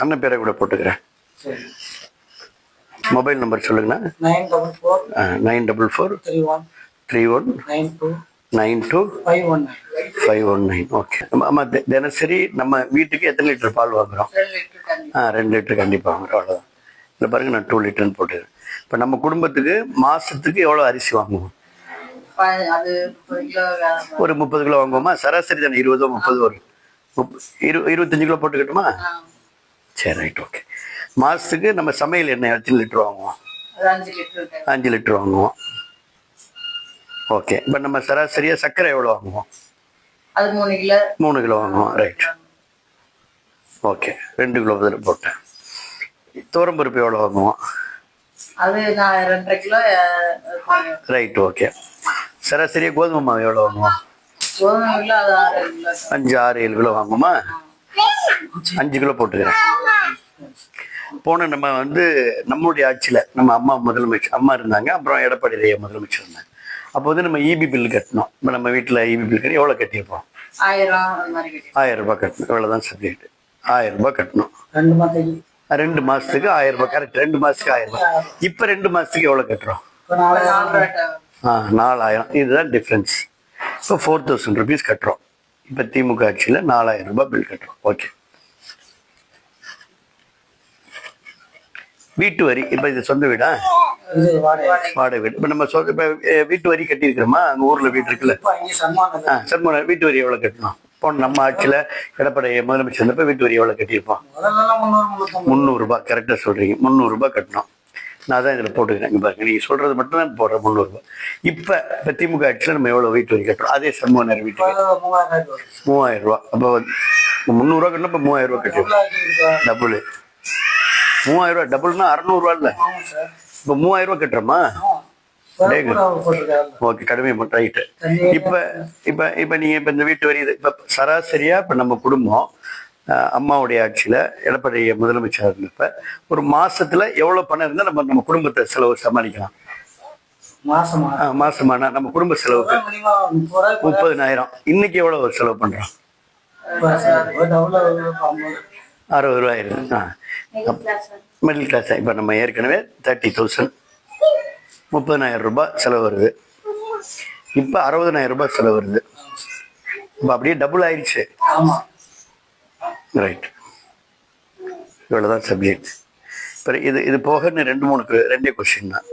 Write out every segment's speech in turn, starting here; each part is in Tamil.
அண்ணன் பேரை கூட போட்டுக்கிறேன். மொபைல் நம்பர் சொல்லுங்கண்ணா. 944 31 92 519. ஓகே. ஆமா, தினசரி நம்ம வீட்டுக்கு எத்தனை லிட்டர் பால் வாங்குறோம்? 2 லிட்டர் கண்டிப்பாக வாங்குறோம். அவ்வளோதான். இல்லை பாருங்க, நான் 2 லிட்டர்னு போட்டுக்கிறேன். இப்போ நம்ம குடும்பத்துக்கு மாசத்துக்கு எவ்வளோ அரிசி வாங்குவோம்? ஒரு 30 கிலோ வாங்குவோமா? சராசரி தானே 20 30 வரும். 25 கிலோ போட்டுக்கட்டுமா? சரி, ரைட், ஓகே. மாசத்துக்கு நம்ம சமையல் எண்ணெய் எத்தனை லிட்டர் வாங்குவோம்? 5 லிட்டர் வாங்குவோம். ஓகே. இப்போ நம்ம சராசரியா சர்க்கரை எவ்வளோ வாங்குவோம்? 3 கிலோ வாங்குவோம். Right, okay. 2 கிலோ பதில் போட்டேன். துவரம்பருப்பு எவ்வளோ வாங்குவோம்? அது 2.5 கிலோ. Right, okay. சராசரியா கோதுமை மாவு எவ்வளோ வாங்குவோம்? 5 6 7 கிலோ வாங்குவோமா? 5 கிலோ போட்டுக்கிறேன். போன நம்ம வந்து நம்மளுடைய ஆட்சியில் நம்ம அம்மா இருந்தாங்க. அப்புறம் எடப்பாடி முதலமைச்சர் இருந்தாங்க. அப்போ வந்து நம்ம இபி பில் கட்டணும். இப்போ நம்ம வீட்டில் இபி பில் கட்டி எவ்வளோ கட்டியிருப்போம்? 1000 ரூபாய் கட்டணும். இவ்வளோதான் சப்ஜெக்ட். 1000 ரூபாய் கட்டணும். 2 மாசத்துக்கு 1000 ரூபாய். கரெக்ட். 2 மாசத்துக்கு 1000 ரூபாய். இப்போ 2 மாசத்துக்கு எவ்வளோ கட்டுறோம்? 4000. இதுதான் டிஃப்ரென்ஸ். இப்போ 4000 rupees கட்டுறோம். இப்போ திமுக ஆட்சியில் 4000 ரூபாய் பில் கட்டுறோம். ஓகே. வீட்டு வரி, இப்போ இது சொந்த வீடா? வாடகை வீடு. இப்போ நம்ம இப்போ வீட்டு வரி கட்டியிருக்கிறோமா? அங்கே ஊரில் வீடு இருக்குல்ல, சன்மான வீட்டு வரி எவ்வளோ கட்டணும்? இப்போ நம்ம ஆட்சியில் எடப்பாடி முதலமைச்சர் இருந்தப்போ வீட்டு வரி எவ்வளோ கட்டியிருப்போம்? 300 ரூபாய். கரெக்டாக சொல்கிறீங்க. 300 ரூபாய் கட்டணும். நான் தான் இதில் போட்டுக்கிறேன். இங்கே பாருங்க, நீங்கள் சொல்கிறது மட்டும் தான் போடுறேன். 300 ரூபாய். இப்போ திமுக ஆட்சியில் நம்ம எவ்வளோ வீட்டு வரி கட்டுறோம்? அதே சன்மான வீட்டுக்கு 3000 ரூபா. அப்போ 300 ரூபா கட்டணும். இப்போ 3000 ரூபா கட்டிடுவோம். டபுள் 3000 ரூபா. டபுள்னா 600 ரூபா இல்லை. இப்போ 3000 ரூபா கட்டுறோமா? ஓகே, கடுமை ரைட்டு. இப்போ நீங்கள் இப்போ இந்த வீட்டு வரி இப்போ சராசரியாக இப்போ நம்ம குடும்பம் அம்மாவுடைய ஆட்சியில் எடப்பாடி முதலமைச்சர் இருந்தப்ப ஒரு மாசத்துல எவ்வளோ பணம் இருந்தால் நம்ம குடும்பத்தை செலவு சமாளிக்கலாம்? மாசமானா நம்ம குடும்ப செலவுக்கு 30,000. இன்னைக்கு எவ்வளோ செலவு பண்ணுறோம்? 60 ரூபாய் இருக்கு. Middle class. இப்போ நம்ம ஏற்கனவே 30,000 30,000 ரூபாய் செலவு வருது. இப்போ 60,000 ரூபாய் செலவு வருது. இப்போ அப்படியே டபுள் ஆயிடுச்சு. ரைட். இவ்வளோதான் சப்ஜெக்ட். இப்போ இது போகன்னு 2 கொஸ்டின் தான்.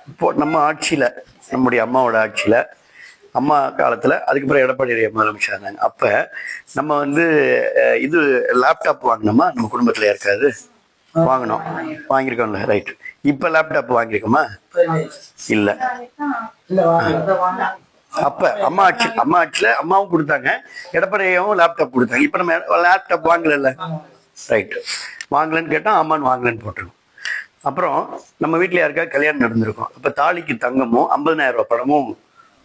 இப்போ நம்ம ஆட்சியில், நம்முடைய அம்மாவோட ஆட்சியில், அம்மா காலத்தில், அதுக்கப்புறம் எடப்பாடி முதலமைச்சர் இருந்தாங்க. அப்போ நம்ம வந்து இது லேப்டாப் வாங்கினோமா? நம்ம குடும்பத்தில் யாருக்காவது வாங்கினோம்? வாங்கியிருக்கோம்ல. ரைட். இப்போ லேப்டாப் வாங்கியிருக்கோமா? இல்லை. அப்ப அம்மா ஆட்சியில அம்மாவும் கொடுத்தாங்க, எடப்பாடியாவும் லேப்டாப் கொடுத்தாங்க. இப்ப நம்ம லேப்டாப் வாங்கல. ரைட். வாங்கலன்னு கேட்டா ஆமான்னு வாங்கலன்னு போட்டுருக்கோம். அப்புறம் நம்ம வீட்டுல யாருக்காவது கல்யாணம் நடந்திருக்கும். அப்ப தாலிக்கு தங்கமும் 50,000 ரூபாய் பணமும்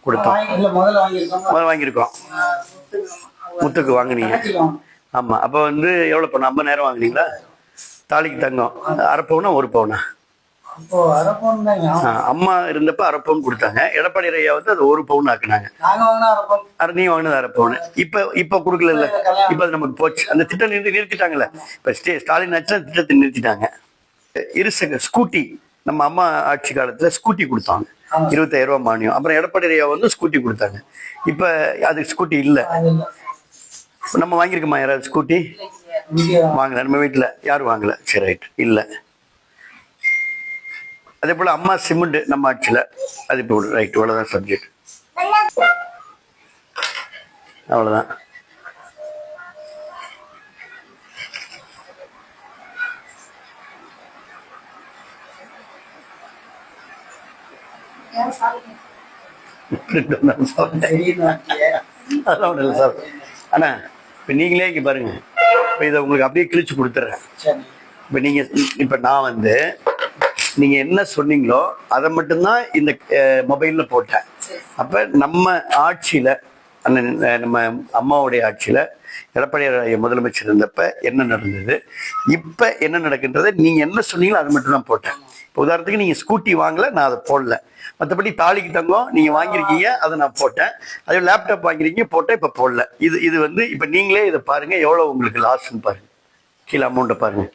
கொடுத்தோம். முதல்ல வாங்கியிருக்கோம். முத்துக்கு வாங்கினீங்க. ஆமா. அப்ப வந்து எவ்வளவு பணம்? 50,000 வாங்கினீங்களா? தாலிக்கு தங்கம் அரை பவுனா 1 பவுனா? அம்மா இருந்தப்ப அரை பவுன் கொடுத்தாங்க. எடப்பாடி ஐயா வந்து அது 1 பவுன் ஆக்குனாங்க. நீ வாங்கினது அரை பவுன். இப்ப கொடுக்கல. இப்ப அது நமக்கு போச்சு. அந்த திட்டம் நிறுத்திட்டாங்கல்ல. இப்ப ஸ்டாலின் ஆட்சி திட்டத்தை நிறுத்திட்டாங்க. இருசக்கர ஸ்கூட்டி நம்ம அம்மா ஆட்சி காலத்துல ஸ்கூட்டி கொடுத்தாங்க. 25,000 ரூபாய் மானியம். அப்புறம் எடப்பாடி ஐயா வந்து ஸ்கூட்டி கொடுத்தாங்க. இப்ப அது ஸ்கூட்டி இல்ல. நம்ம வாங்கியிருக்கோமா யாராவது ஸ்கூட்டி? வாங்கல. நம்ம வீட்டுல யாரும் வாங்கல. சரி, ரைட். இல்ல. அதே போல அம்மா சிமெண்ட் நம்ம ஆட்சியில் அது இப்போ ரைட். இவ்வளோதான் சப்ஜெக்ட். அவ்வளோதான். அதெல்லாம் ஒன்றும் இல்லை சார். அண்ணா இப்போ நீங்களே இங்கே பாருங்க. இப்போ இதை உங்களுக்கு அப்படியே கிழிச்சு கொடுத்துட்றேன். இப்போ நீங்கள் இப்போ நான் வந்து நீங்க என்ன சொன்னீங்களோ அதை மட்டும்தான் இந்த மொபைல்ல போட்டேன். அப்ப நம்ம ஆட்சியில, நம்ம அம்மாவுடைய ஆட்சியில எடப்பாடி முதலமைச்சர் இருந்தப்ப என்ன நடந்தது, இப்ப என்ன நடக்கின்றதை நீங்க என்ன சொன்னீங்களோ அது மட்டும் தான் போட்டேன். இப்போ உதாரணத்துக்கு நீங்க ஸ்கூட்டி வாங்கல, நான் அதை போடல. மற்றபடி தாலிக்கு தங்கம் நீங்க வாங்கியிருக்கீங்க, அதை நான் போட்டேன். அதே லேப்டாப் வாங்கிருக்கீங்க போட்டேன், இப்ப போடல. இது வந்து இப்ப நீங்களே இதை பாருங்க எவ்வளவு உங்களுக்கு லாஸ்ன்னு பாருங்க. கீழே அமௌண்ட்டை பாருங்க.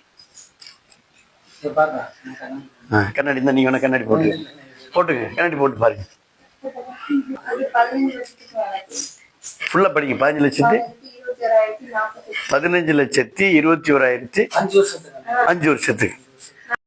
கண்ணாடி தான், நீங்க வேணா கண்ணாடி போட்டுங்க, கண்ணாடி போட்டு பாருங்க. ஃபுல்லா படிங்க. 15,21,000 5 வருஷத்துக்கு